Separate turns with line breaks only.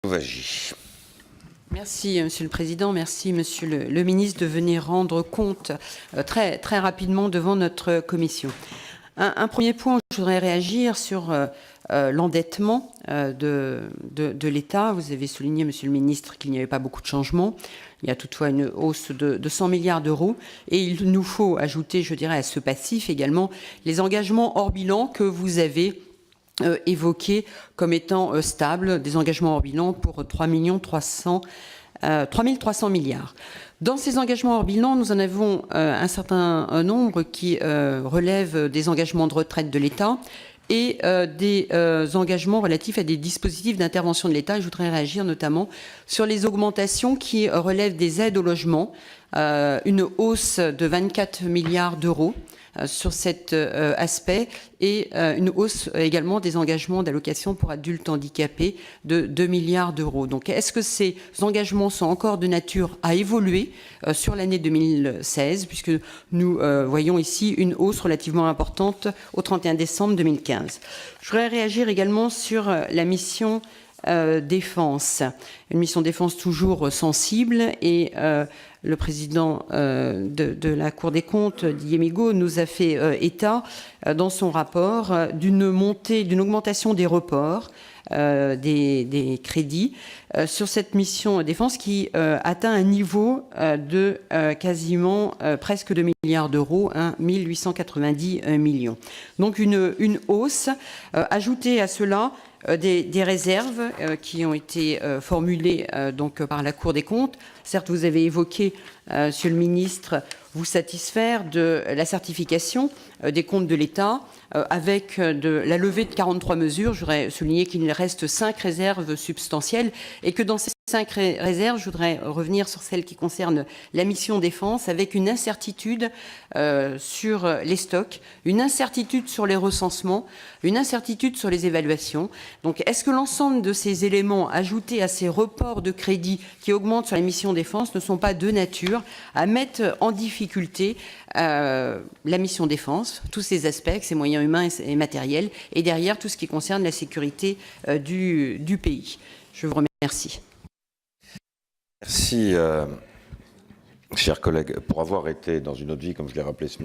Louwagie.
Merci, Monsieur le Président. Merci, Monsieur le Ministre, de venir rendre compte très rapidement devant notre commission. Un premier point, je voudrais réagir sur l'endettement de l'État. Vous avez souligné, Monsieur le Ministre, qu'il n'y avait pas beaucoup de changements. Il y a toutefois une hausse de 100 milliards d'euros. Et il nous faut ajouter, je dirais, à ce passif également les engagements hors bilan que vous avez évoqués comme étant stables, des engagements hors bilan pour 3 300 milliards. Dans ces engagements hors bilan, nous en avons un certain nombre qui relèvent des engagements de retraite de l'État et des engagements relatifs à des dispositifs d'intervention de l'État. Je voudrais réagir notamment sur les augmentations qui relèvent des aides au logement, une hausse de 24 milliards d'euros sur cet aspect et une hausse également des engagements d'allocation pour adultes handicapés de 2 milliards d'euros. Donc est-ce que ces engagements sont encore de nature à évoluer sur l'année 2016, puisque nous voyons ici une hausse relativement importante au 31 décembre 2015. Je voudrais réagir également sur la mission défense, une mission défense toujours sensible et le président de la Cour des comptes, Didier Migaud, nous a fait état dans son rapport d'une augmentation des reports des crédits sur cette mission défense qui atteint un niveau de quasiment presque 2 milliards d'euros, 1890 millions. Donc une hausse. Ajoutée à cela, des réserves qui ont été formulées donc par la Cour des comptes. Certes, vous avez évoqué, Monsieur le Ministre, vous satisfaire de la certification des comptes de l'État avec de la levée de 43 mesures. Je voudrais souligner qu'il reste 5 réserves substantielles et que dans ces 5 réserves, je voudrais revenir sur celle qui concerne la mission défense avec une incertitude sur les stocks, une incertitude sur les recensements, une incertitude sur les évaluations. Donc, est-ce que l'ensemble de ces éléments ajoutés à ces reports de crédit qui augmentent sur la mission défense ne sont pas de nature à mettre en difficulté la mission défense, tous ces aspects, ses moyens humains et matériels, et derrière tout ce qui concerne la sécurité du pays? Je vous remercie.
Merci, chers collègues, pour avoir été dans une autre vie, comme je l'ai rappelé ce matin.